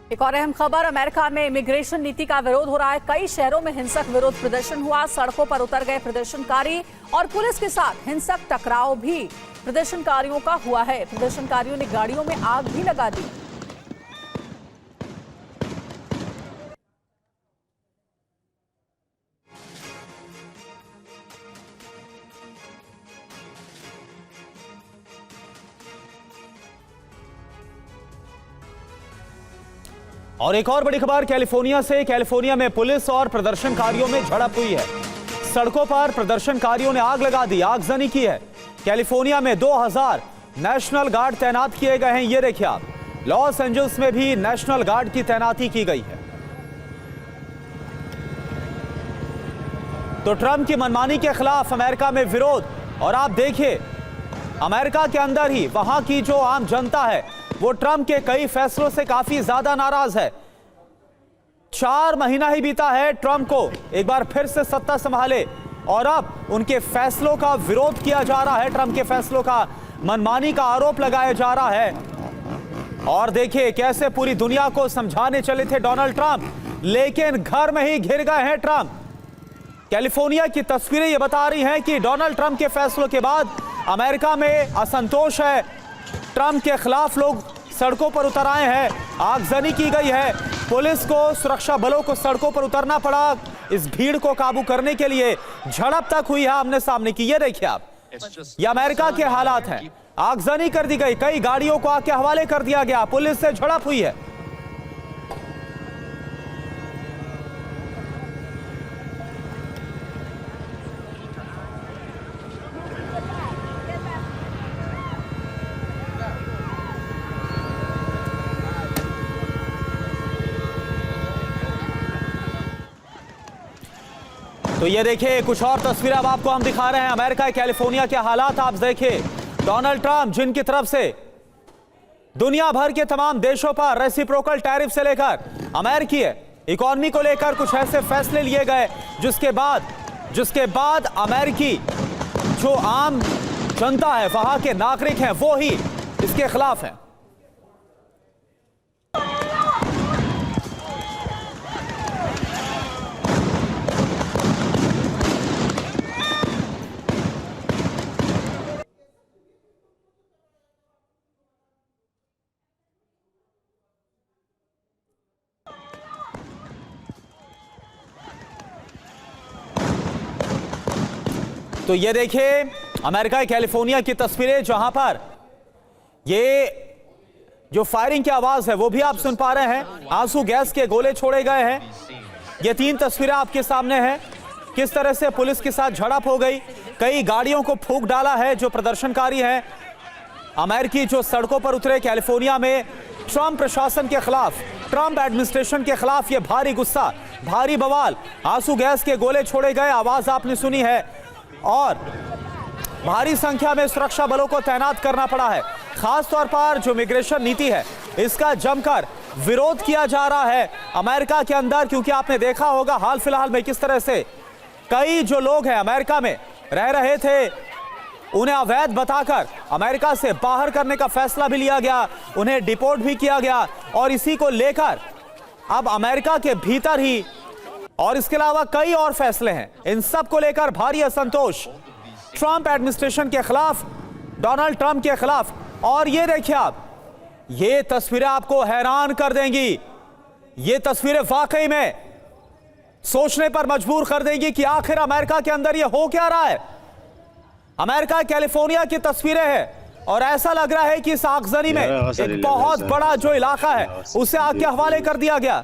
एक और अहम खबर, अमेरिका में इमिग्रेशन नीति का विरोध हो रहा है। कई शहरों में हिंसक विरोध प्रदर्शन हुआ, सड़कों पर उतर गए प्रदर्शनकारी और पुलिस के साथ हिंसक टकराव भी प्रदर्शनकारियों का हुआ है। प्रदर्शनकारियों ने गाड़ियों में आग भी लगा दी। और एक और बड़ी खबर कैलिफोर्निया से। कैलिफोर्निया में पुलिस और प्रदर्शनकारियों में झड़प हुई है। सड़कों पर प्रदर्शनकारियों ने आग लगा दी, आगजनी की है। कैलिफोर्निया में 2000 नेशनल गार्ड तैनात किए गए हैं। ये देखिए आप, लॉस एंजल्स में भी नेशनल गार्ड की तैनाती की गई है। तो ट्रंप की मनमानी के खिलाफ अमेरिका में विरोध। और आप देखिए, अमेरिका के अंदर ही वहां की जो आम जनता है वो ट्रंप के कई फैसलों से काफी ज्यादा नाराज है। 4 महीना ही बीता है ट्रंप को एक बार फिर से सत्ता संभाले और अब उनके फैसलों का विरोध किया जा रहा है। ट्रंप के फैसलों का मनमानी का आरोप लगाया जा रहा है। और देखिए कैसे पूरी दुनिया को समझाने चले थे डोनाल्ड ट्रंप, लेकिन घर में ही घिर गए हैं ट्रंप। कैलिफोर्निया की तस्वीरें ये बता रही हैं कि डोनाल्ड ट्रंप के फैसलों के बाद अमेरिका में असंतोष है। ट्रंप के खिलाफ लोग सड़कों पर उतर आए हैं, आगजनी की गई है। पुलिस को, सुरक्षा बलों को सड़कों पर उतरना पड़ा इस भीड़ को काबू करने के लिए। झड़प तक हुई है आमने सामने की। ये देखिए आप, ये अमेरिका के हालात हैं। आगजनी कर दी गई, कई गाड़ियों को आग के हवाले कर दिया गया, पुलिस से झड़प हुई है। तो ये देखिए कुछ और तस्वीरें अब आपको हम दिखा रहे हैं। अमेरिका कैलिफोर्निया के हालात आप देखिए। डोनाल्ड ट्रंप जिनकी तरफ से दुनिया भर के तमाम देशों पर रेसिप्रोकल टैरिफ से लेकर अमेरिकी इकोनॉमी को लेकर कुछ ऐसे फैसले लिए गए जिसके बाद अमेरिकी जो आम जनता है, वहां के नागरिक हैं, वो ही इसके खिलाफ हैं। तो ये देखिए अमेरिका कैलिफोर्निया की तस्वीरें, जहां पर ये जो फायरिंग की आवाज है वो भी आप सुन पा रहे हैं। आंसू गैस के गोले छोड़े गए हैं। ये 3 तस्वीरें आपके सामने हैं, किस तरह से पुलिस के साथ झड़प हो गई। कई गाड़ियों को फूंक डाला है जो प्रदर्शनकारी हैं अमेरिकी, जो सड़कों पर उतरे कैलिफोर्निया में ट्रंप प्रशासन के खिलाफ, ट्रंप एडमिनिस्ट्रेशन के खिलाफ। ये भारी गुस्सा, भारी बवाल, आंसू गैस के गोले छोड़े गए, आवाज आपने सुनी है। और भारी संख्या में सुरक्षा बलों को तैनात करना पड़ा है। खास तौर पर जो इमिग्रेशन नीति है इसका जमकर विरोध किया जा रहा है अमेरिका के अंदर, क्योंकि आपने देखा होगा हाल फिलहाल में किस तरह से कई जो लोग हैं अमेरिका में रह रहे थे, उन्हें अवैध बताकर अमेरिका से बाहर करने का फैसला भी लिया गया, उन्हें डिपोर्ट भी किया गया। और इसी को लेकर अब अमेरिका के भीतर ही और इसके अलावा कई और फैसले हैं, इन सब को लेकर भारी असंतोष ट्रंप एडमिनिस्ट्रेशन के खिलाफ, डोनाल्ड ट्रंप के खिलाफ। और ये देखिए आप, ये तस्वीरें आपको हैरान कर देंगी। ये तस्वीरें वाकई में सोचने पर मजबूर कर देंगी कि आखिर अमेरिका के अंदर ये हो क्या रहा है। अमेरिका कैलिफोर्निया की तस्वीरें हैं और ऐसा लग रहा है कि इस आगजनी में एक बहुत बड़ा जो इलाका है उसे आग के हवाले कर दिया गया।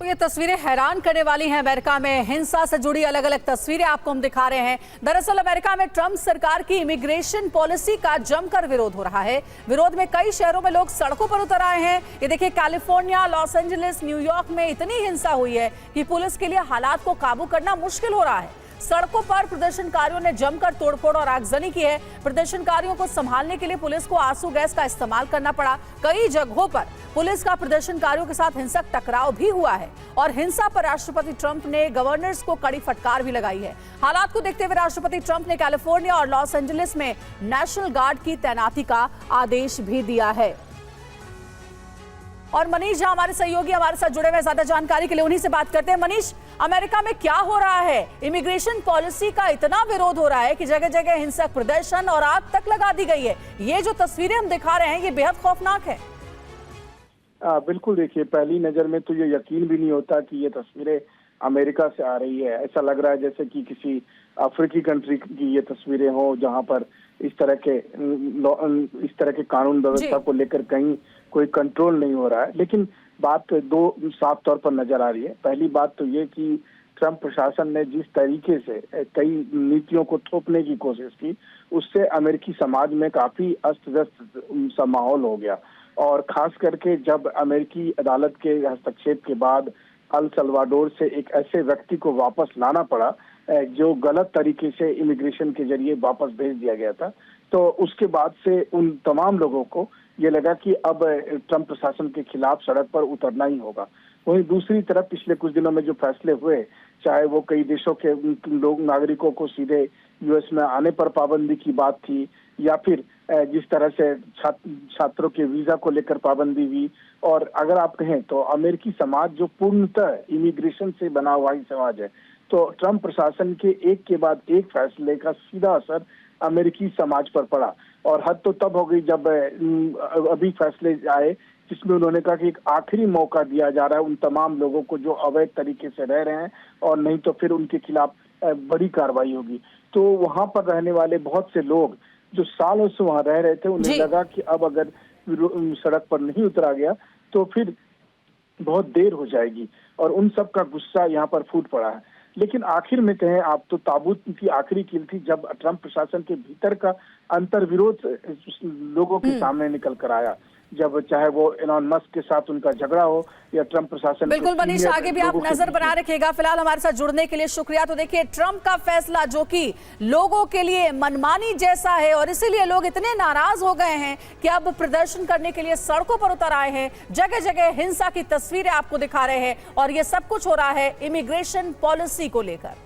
तो ये तस्वीरें हैरान करने वाली हैं। अमेरिका में हिंसा से जुड़ी अलग अलग तस्वीरें आपको हम दिखा रहे हैं। दरअसल अमेरिका में ट्रंप सरकार की इमिग्रेशन पॉलिसी का जमकर विरोध हो रहा है। विरोध में कई शहरों में लोग सड़कों पर उतर आए हैं। ये देखिए कैलिफोर्निया, लॉस एंजलिस, न्यूयॉर्क में इतनी हिंसा हुई है कि पुलिस के लिए हालात को काबू करना मुश्किल हो रहा है। सड़कों पर प्रदर्शनकारियों ने जमकर तोड़फोड़ और आगजनी की है। प्रदर्शनकारियों को संभालने के लिए पुलिस को आंसू गैस का इस्तेमाल करना पड़ा। कई जगहों पर पुलिस का प्रदर्शनकारियों के साथ हिंसक टकराव भी हुआ है और हिंसा पर राष्ट्रपति ट्रंप ने गवर्नर्स को कड़ी फटकार भी लगाई है। हालात को देखते हुए राष्ट्रपति ट्रंप ने कैलिफोर्निया और लॉस एंजलिस में नेशनल गार्ड की तैनाती का आदेश भी दिया है। और मनीष झा हमारे सहयोगी हमारे साथ जुड़े हुए, ज्यादा जानकारी के लिए उन्हीं से बात करते हैं। मनीष, अमेरिका में क्या हो रहा है? इमिग्रेशन पॉलिसी का इतना विरोध हो रहा है कि जगह जगह हिंसक प्रदर्शन और आग तक लगा दी गई है। ये जो तस्वीरें हम दिखा रहे हैं ये बेहद खौफनाक है। बिल्कुल, देखिए, पहली नजर में तो ये यकीन भी नहीं होता कि ये तस्वीरें अमेरिका से आ रही है। ऐसा लग रहा है जैसे कि किसी अफ्रीकी कंट्री की ये तस्वीरें हो, जहां पर इस तरह के कानून व्यवस्था को लेकर कहीं कोई कंट्रोल नहीं हो रहा है। लेकिन बात दो साफ तौर पर नजर आ रही है। पहली बात तो ये कि ट्रंप प्रशासन ने जिस तरीके से कई नीतियों को थोपने की कोशिश की, उससे अमेरिकी समाज में काफी अस्त व्यस्त सा माहौल हो गया। और खास करके जब अमेरिकी अदालत के हस्तक्षेप के बाद अल सल्वाडोर से एक ऐसे व्यक्ति को वापस लाना पड़ा जो गलत तरीके से इमिग्रेशन के जरिए वापस भेज दिया गया था, तो उसके बाद से उन तमाम लोगों को ये लगा कि अब ट्रंप प्रशासन के खिलाफ सड़क पर उतरना ही होगा। वहीं दूसरी तरफ पिछले कुछ दिनों में जो फैसले हुए, चाहे वो कई देशों के लोग नागरिकों को सीधे यूएस में आने पर पाबंदी की बात थी, या फिर जिस तरह से छात्रों के वीजा को लेकर पाबंदी हुई, और अगर आप कहें तो अमेरिकी समाज जो पूर्णतः इमिग्रेशन से बना हुआ ही समाज है, तो ट्रंप प्रशासन के एक के बाद एक फैसले का सीधा असर अमेरिकी समाज पर पड़ा। और हद तो तब हो गई जब अभी फैसले आए जिसमें उन्होंने कहा कि एक आखिरी मौका दिया जा रहा है उन तमाम लोगों को जो अवैध तरीके से रह रहे हैं, और नहीं तो फिर उनके खिलाफ बड़ी कार्रवाई होगी। तो वहां पर रहने वाले बहुत से लोग जो सालों से वहां रह रहे थे, उन्हें लगा कि अब अगर सड़क पर नहीं उतरा गया तो फिर बहुत देर हो जाएगी, और उन सब का गुस्सा यहाँ पर फूट पड़ा है। लेकिन आखिर में कहें आप तो ताबूत की आखिरी कील थी जब ट्रंप प्रशासन के भीतर का अंतर्विरोध लोगों के सामने निकल कर आया, जब चाहे वो एलन मस्क के साथ उनका झगड़ा हो या ट्रंप प्रशासन। बिल्कुल मनीष, आगे भी आप नजर बनाए रखिएगा। फिलहाल हमारे साथ जुड़ने के लिए शुक्रिया। तो देखिए, ट्रंप का फैसला जो कि लोगों के लिए मनमानी जैसा है और इसीलिए लोग इतने नाराज हो गए हैं कि अब प्रदर्शन करने के लिए सड़कों पर उतर आए हैं। जगह जगह हिंसा की तस्वीरें आपको दिखा रहे हैं और ये सब कुछ हो रहा है इमिग्रेशन पॉलिसी को लेकर।